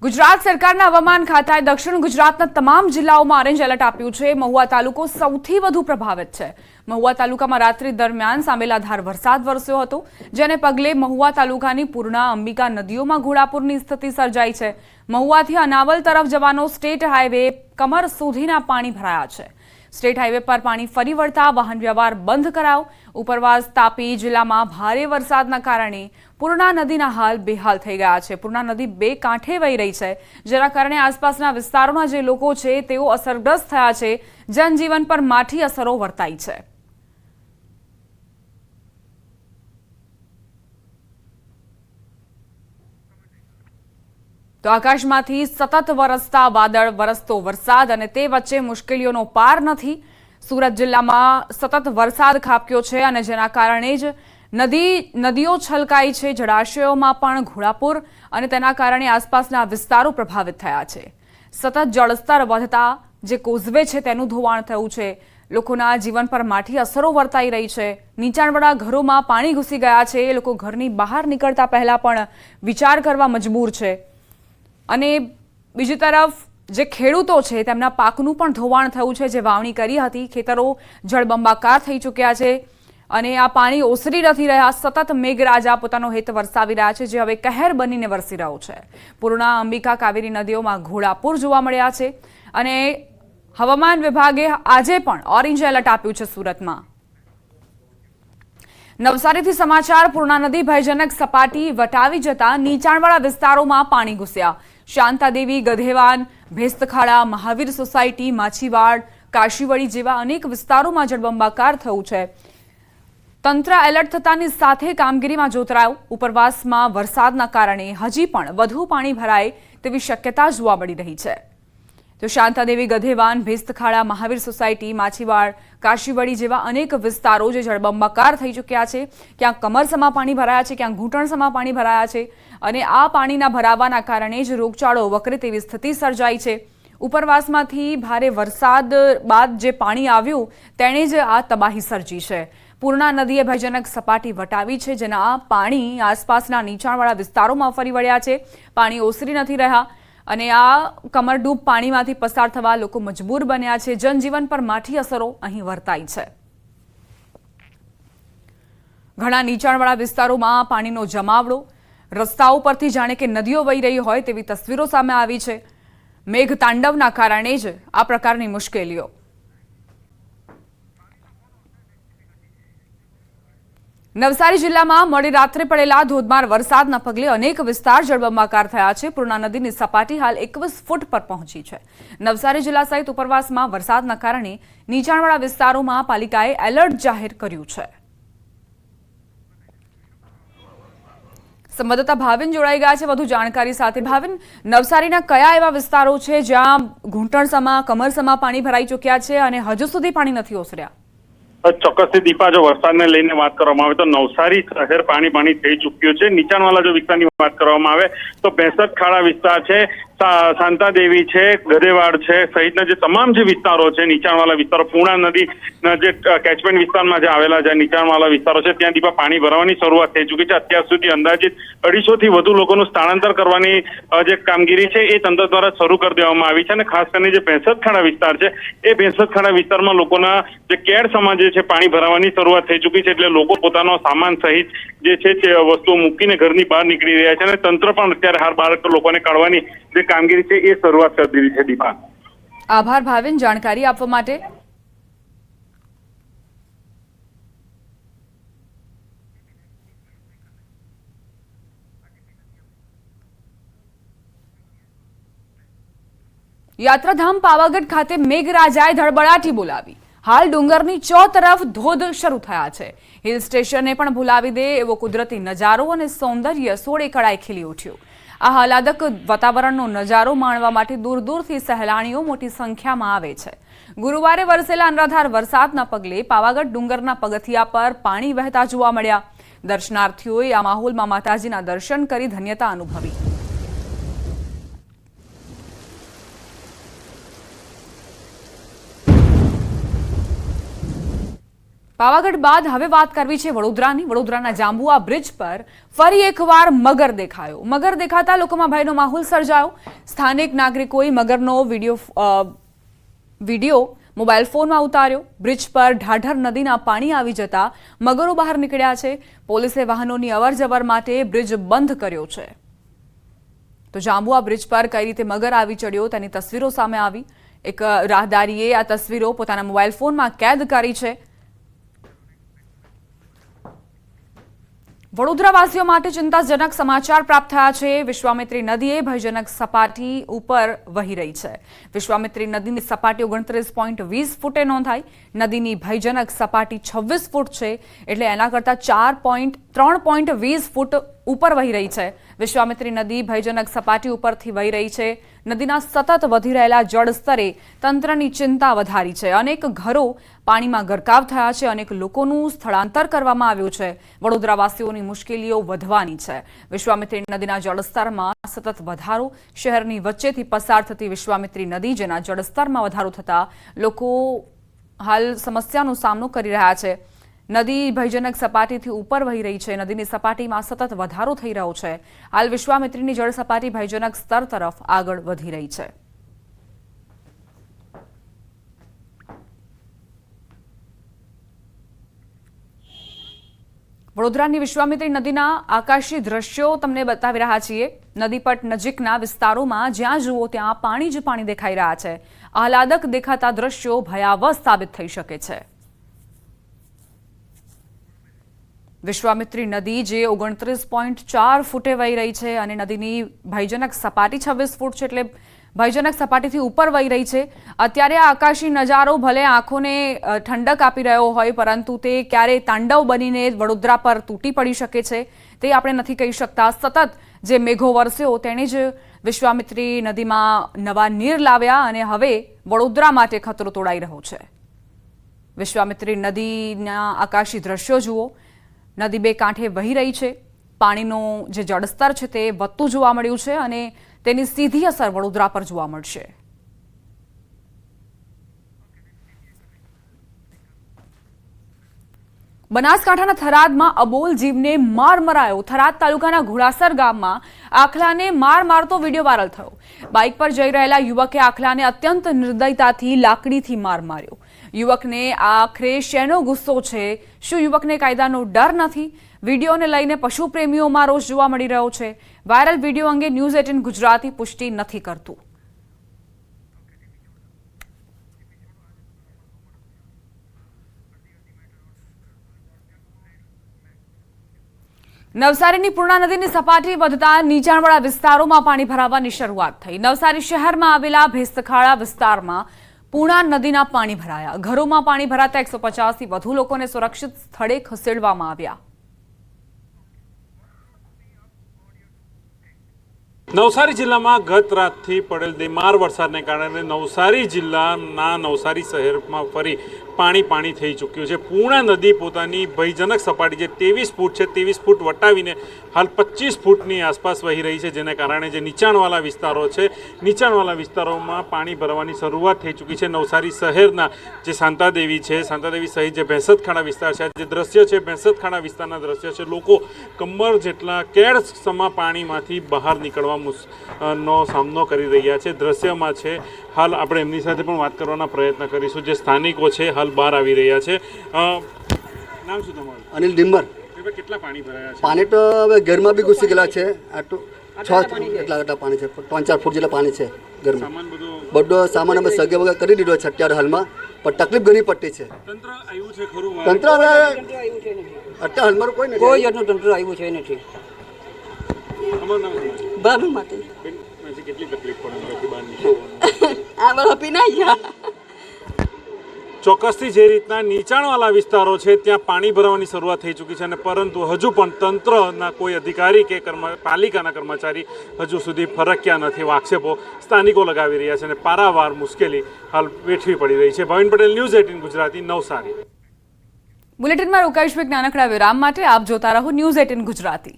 ગુજરાત સરકારના હવામાન ખાતાએ દક્ષિણ ગુજરાતના તમામ જિલ્લાઓમાં ઓરેન્જ એલર્ટ આપ્યું છે। મહુવા તાલુકો સૌથી વધુ પ્રભાવિત છે। મહુવા તાલુકામાં રાત્રિ દરમિયાન સામેલાધાર વરસાદ વરસ્યો હતો, જેને પગલે મહુવા તાલુકાની પૂર્ણા, અંબિકા નદીઓમાં ઘોડાપૂરની સ્થિતિ સર્જાઈ છે। મહુવાથી અનાવલ તરફ જવાનો સ્ટેટ હાઈવે કમર સુધીના પાણી ભરાયા છે। સ્ટેટ હાઈવે પર પાણી ફરી વળતા વાહન વ્યવહાર બંધ કરાયો। ઉપરવાસ તાપી જિલ્લામાં ભારે વરસાદના કારણે પૂર્ણા નદીના હાલ બેહાલ થઈ ગયા છે। પૂર્ણા નદી બે કાંઠે વહી રહી છે, જેના કારણે આસપાસના વિસ્તારોના જે લોકો છે તેઓ અસરગ્રસ્ત થયા છે। જનજીવન પર માઠી અસરો વર્તાઈ છે। તો આકાશમાંથી સતત વરસતા વાદળ, વરસતો વરસાદ અને તે વચ્ચે મુશ્કેલીઓનો પાર નથી। સુરત જિલ્લામાં સતત વરસાદ ખાબક્યો છે અને જેના કારણે જ નદીઓ છલકાઈ છે। જળાશયોમાં પણ ઘોડાપૂર અને તેના કારણે આસપાસના વિસ્તારો પ્રભાવિત થયા છે। સતત જળસ્તર વધતા જે કોઝવે છે તેનું ધોવાણ થયું છે। લોકોના જીવન પર માઠી અસરો વર્તાઈ રહી છે। નીચાણવાળા ઘરોમાં પાણી ઘૂસી ગયા છે। લોકો ઘરની બહાર નીકળતા પહેલા પણ વિચાર કરવા મજબૂર છે। અને બીજી તરફ જે ખેડૂતો છે તેમના પાકનું પણ ધોવાણ થયું છે। જે વાવણી કરી હતી, ખેતરો જળબંબાકાર થઈ ચૂક્યા છે અને આ પાણી ઓસરી નથી રહ્યા। સતત મેઘરાજા પોતાનો હેત વરસાવી રહ્યા છે, જે હવે કહેર બનીને વરસી રહ્યો છે। પૂર્ણા, અંબિકા, કાવેરી નદીઓમાં ઘોડાપૂર જોવા મળ્યા છે અને હવામાન વિભાગે આજે પણ ઓરેન્જ એલર્ટ આપ્યું છે। સુરતમાં નવસારીથી સમાચાર। પૂર્ણા નદી ભયજનક સપાટી વટાવી જતા નીચાણવાળા વિસ્તારોમાં પાણી ઘૂસ્યા। શાંતાદેવી, ગધેવાન, ભેસ્તખાડા, મહાવીર સોસાયટી, માછીવાડ, કાશીવડી જેવા અનેક વિસ્તારોમાં જળબંબાકાર થયું છે। તંત્ર એલર્ટ થતાની સાથે કામગીરીમાં જોતરાયું। ઉપરવાસમાં વરસાદના કારણે હજી પણ વધુ પાણી ભરાય તેવી શક્યતા જોવા મળી રહી છે। તો શાંતાદેવી, ગધેવાન, ભેસ્તખાડા, મહાવીર સોસાયટી, માછીવાડ, કાશીવડી જેવા અનેક વિસ્તારો જે જળબંબાકાર થઈ ચૂક્યા છે। ક્યાંક કમરસમાં પાણી ભરાયા છે, ક્યાંક ઘૂંટણસમાં પાણી ભરાયા છે અને આ પાણીના ભરાવાના કારણે જ રોગચાળો વકરે તેવી સ્થિતિ સર્જાઈ છે। ઉપરવાસમાંથી ભારે વરસાદ બાદ જે પાણી આવ્યું તેણે જ આ તબાહી સર્જી છે। પૂર્ણા નદીએ ભયજનક સપાટી વટાવી છે, જેના પાણી આસપાસના નીચાણવાળા વિસ્તારોમાં ફરી વળ્યા છે। પાણી ઓસરી નથી રહ્યા અને આ કમરડૂબ પાણીમાંથી પસાર થવા લોકો મજબૂર બન્યા છે। જનજીવન પર માઠી અસરો અહીં વર્તાઈ છે। ઘણા નીચાણવાળા વિસ્તારોમાં પાણીનો જમાવડો, રસ્તાઓ પરથી જાણે કે નદીઓ વહી રહી હોય તેવી તસવીરો સામે આવી છે। મેઘ તાંડવના કારણે જ આ પ્રકારની મુશ્કેલીઓ। નવસારી જિલ્લામાં મોડી રાત્રે પડેલા ધોધમાર વરસાદના પગલે અનેક વિસ્તાર જળબંબાકાર થયા છે। પૂર્ણા નદીની સપાટી હાલ 21 ફૂટ પર પહોંચી છે। નવસારી જિલ્લા સહિત ઉપરવાસમાં વરસાદના કારણે નીચાણવાળા વિસ્તારોમાં પાલિકાએ એલર્ટ જાહેર કર્યું છે। સંવાદદાતા ભાવિન જોડાઈ ગયા છે વધુ જાણકારી સાથે। ભાવિન, નવસારીના કયા એવા વિસ્તારો છે જ્યાં ઘૂંટણસમાં, કમરસમાં પાણી ભરાઈ ચૂક્યા છે અને હજુ સુધી પાણી નથી ઓસર્યા? ચોક્કસથી દીપા, જો વરસાદને લઈને વાત કરવામાં આવે તો નવસારી શહેર પાણી થઈ ચૂક્યું છે। નીચાણવાળા જો વિસ્તારની વાત કરવામાં આવે તો ભેંસતખાડા વિસ્તાર છે, શાંતાદેવી છે, ગધેવાડ છે સહિતના જે તમામ જે વિસ્તારો છે, નીચાણવાળા વિસ્તારો, પૂર્ણા નદીના જે કેચમેન્ટ વિસ્તારમાં જે આવેલા જે નીચાણવાળા વિસ્તારો છે ત્યાં દીપા પાણી ભરવાની શરૂઆત થઈ ચૂકી છે। અત્યાર સુધી અંદાજિત 250 થી વધુ લોકોનું સ્થળાંતર કરવાની જે કામગીરી છે એ તંત્ર દ્વારા શરૂ કરી દેવામાં આવી છે અને ખાસ કરીને જે ભેંસતખાડા વિસ્તાર છે એ ભેંસતખાડા વિસ્તારમાં લોકોના જે કેડ સમાજ છે પાણી ભરાવાની શરૂઆત થઈ ચૂકી છે। એટલે લોકો પોતાનો સામાન સહિત જે છે તે વસ્તુઓ મૂકીને ઘરની બહાર નીકળી રહ્યા છે અને તંત્ર પણ અત્યારે હાલ બહાર લોકોને કાઢવાની જે કામગીરી છે એ શરૂઆત કરી દીધી છે। દીપા, આભાર ભાવિન જાણકારી આપવા માટે। યાત્રાધામ પાવાગઢ ખાતે મેઘરાજાએ ધડબડાટી બોલાવી। હાલ ડુંગરની ચોતરફ ધોધ શરૂ થયા છે। હિલ સ્ટેશનને પણ ભૂલાવી દે એવો કુદરતી નજારો અને સૌંદર્ય સોળે કળાએ ખીલી ઉઠ્યું। આ આહલાદક વાતાવરણનો નજારો માણવા માટે દૂર દૂરથી સહેલાણીઓ મોટી સંખ્યામાં આવે છે। ગુરુવારે વરસેલા અનરાધાર વરસાદના પગલે પાવાગઢ ડુંગરના પગથિયા પર પાણી વહેતા જોવા મળ્યા। દર્શનાર્થીઓએ આ માહોલમાં માતાજીના દર્શન કરી ધન્યતા અનુભવી। પાવાગઢ બાદ હવે વાત કરવી છે વડોદરાની. વડોદરાના જાંબુઆ બ્રિજ પર ફરી એકવાર મગર દેખાયો. મગર દેખાતા લોકોમાં ભયનો માહોલ સર્જાયો. સ્થાનિક નાગરિકોએ મગરનો વિડીયો મોબાઈલ ફોનમાં ઉતાર્યો. બ્રિજ પર ઢાઢર નદીના પાણી આવી જતા મગરો બહાર નીકળ્યા છે. પોલીસે વાહનોની અવરજવર માટે બ્રિજ બંધ કર્યો છે. તો જાંબુઆ બ્રિજ પર કઈ રીતે મગર આવી ચડ્યો તેની તસવીરો સામે આવી. એક રાહદારીએ આ તસવીરો પોતાના મોબાઈલ ફોનમાં કેદ કરી છે. વડોદરાવાસીઓ માટે ચિંતાજનક સમાચાર પ્રાપ્ત થયા છે. વિશ્વામિત્રી નદીએ ભયજનક સપાટી ઉપર વહી રહી છે. વિશ્વામિત્રી નદીની સપાટી 29.20 ફૂટે નોંધાઈ. નદીની ભયજનક સપાટી 26 ફૂટ છે, એટલે એના કરતાં 3.20 ફૂટ ઉપર વહી રહી છે. વિશ્વામિત્રી નદી ભયજનક સપાટી ઉપરથી વહી રહી છે. નદીના સતત વધી રહેલા જળસ્તરે તંત્રની ચિંતા વધારી છે. અનેક ઘરો પાણીમાં ગરકાવ થયા છે. અનેક લોકોનું સ્થળાંતર કરવામાં આવ્યું છે. વડોદરાવાસીઓની મુશ્કેલીઓ વધવાની છે. વિશ્વામિત્રી નદીના જળસ્તરમાં સતત વધારો. શહેરની વચ્ચેથી પસાર થતી વિશ્વામિત્રી નદી, જેના જળસ્તરમાં વધારો થતા લોકો હાલ સમસ્યાનો સામનો કરી રહ્યા છે. નદી ભયજનક સપાટીથી ઉપર વહી રહી છે. નદીની સપાટીમાં સતત વધારો થઈ રહ્યો છે. હાલ વિશ્વામિત્રીની જળ સપાટી ભયજનક સ્તર તરફ આગળ વધી રહી છે. વડોદરાની વિશ્વામિત્રી નદીના આકાશી દ્રશ્યો તમને બતાવી રહ્યા છીએ. નદીપટ નજીકના વિસ્તારોમાં જ્યાં જુઓ ત્યાં પાણી જ પાણી દેખાઈ રહ્યા છે. આહલાદક દેખાતા દ્રશ્યો ભયાવહ સાબિત થઈ શકે છે. વિશ્વામિત્રી નદી જે 29.4 ફૂટે વહી રહી છે અને નદીની ભયજનક સપાટી 26 ફૂટ છે, એટલે ભયજનક સપાટીથી ઉપર વહી રહી છે. અત્યારે આ આકાશી નજારો ભલે આંખોને ઠંડક આપી રહ્યો હોય, પરંતુ તે ક્યારે તાંડવ બનીને વડોદરા પર તૂટી પડી શકે છે તે આપણે નથી કહી શકતા. સતત જે મેઘો વરસ્યો તેણે જ વિશ્વામિત્રી નદીમાં નવા નીર લાવ્યા અને હવે વડોદરા માટે ખતરો તોડાઈ રહ્યો છે. વિશ્વામિત્રી નદીના આકાશી દ્રશ્યો જુઓ. નદી બે કાંઠે વહી રહી છે. પાણીનું જે જળસ્તર છે તે વધતું જોવા મળ્યું છે અને તેની સીધી અસર વડોદરા પર જોવા મળશે. બનાસકાંઠાના થરાદમાં અબોલ જીવને માર મરાયો. થરાદ તાલુકાના ઘોડાસર ગામમાં આખલાને માર મારતો વિડીયો વાયરલ થયો. બાઇક પર જઈ રહેલા યુવકે આખલાને અત્યંત નિર્દયતાથી લાકડીથી માર માર્યો. યુવકને આખરે શેનો ગુસ્સો છે? શું યુવકને કાયદાનો ડર નથી? વિડીયોને લઈને પશુ પ્રેમીઓમાં રોષ જોવા મળી રહ્યો છે. વાયરલ વિડીયો અંગે ન્યૂઝ 18 ગુજરાતી પુષ્ટિ નથી કરતું. નવસારીની પૂર્ણા નદીની સપાટી વધતા નીચાણવાળા વિસ્તારોમાં પાણી ભરાવાની શરૂઆત થઈ. નવસારી શહેરમાં આવેલા ભેસ્તખાડા વિસ્તારમાં પૂર્ણા નદીના પાણી ભરાયા. ઘરોમાં પાણી ભરાતા 150થી વધુ લોકોને સુરક્ષિત સ્થળે ખસેડવામાં આવ્યા. નવસારી જિલ્લામાં ગત રાતથી પડેલ ધીમાર વરસાદને કારણે નવસારી જિલ્લાના નવસારી શહેરમાં ફરી પાણી થઈ ચૂક્યું છે. પૂર્ણા નદી પોતાની ભયજનક સપાટી જે 23 ફૂટ છે 23 ફૂટ વટાવીને હાલ 25 ફૂટની આસપાસ વહી રહી છે, જેને કારણે જે નીચાણવાળા વિસ્તારો છે નીચાણવાળા વિસ્તારોમાં પાણી ભરવાની શરૂઆત થઈ ચૂકી છે. નવસારી શહેરના જે શાંતાદેવી છે, શાંતાદેવી સહિત જે ભેંસતખાડા વિસ્તાર છે, જે દ્રશ્ય છે ભેંસતખાડા વિસ્તારના દ્રશ્ય છે. લોકો કમર જેટલા કેડસમાં પાણીમાંથી બહાર નીકળવા નો સામનો કરી રહ્યા છે. દ્રશ્યમાં છે હાલ આપણે એમની સાથે પણ વાત કરવાના પ્રયત્ન કરીશું. જે સ્થાનિકો છે હાલ બહાર આવી રહ્યા છે. નામ શું તમારું? અનિલ ડિમ્બર. કેટલા પાણી ભરાયા છે? પાણી તો હવે ઘરમાં બી ઘૂસી ગયેલા છે. આટલું 6 પાણી છે, 3-4 ફૂટ જેટલા પાણી છે ઘરમાં. બધો સામાન અમે સગે વગર કરી દીધો છે અત્યારે હાલમાં, પણ તકલીફ ઘણી પડતી છે. તંત્ર આવ્યું છે ખરું? તંત્ર હવે અત્યારે હાલમાં કોઈ નથી, કોઈ જાતનું તંત્ર આવ્યું છે નથી. અમારું નામ બાનું માટે કેટલી તકલીફ પડે બહાર નીકળવાની? આ બધા પીનાઈ ગયા. ચોક્કસથી જે રીતના નીચાણવાળા વિસ્તારો છે ત્યાં પાણી ભરવાની શરૂઆત થઈ ચૂકી છે, અને પરંતુ હજુ પણ તંત્રના કોઈ અધિકારી કે પાલિકાના કર્મચારી હજુ સુધી ફરક્યા નથી. આક્ષેપો સ્થાનિકો લગાવી રહ્યા છે અને પારાવાર મુશ્કેલી હાલ વેઠવી પડી રહી છે. ભાવિન પટેલ, ન્યૂઝ 18 ગુજરાતી, નવસારી. બુલેટિનમાં રોકાઈશું એક નાનકડા વિરામ માટે. આપ જોતા રહો ન્યૂઝ 18 ગુજરાતી.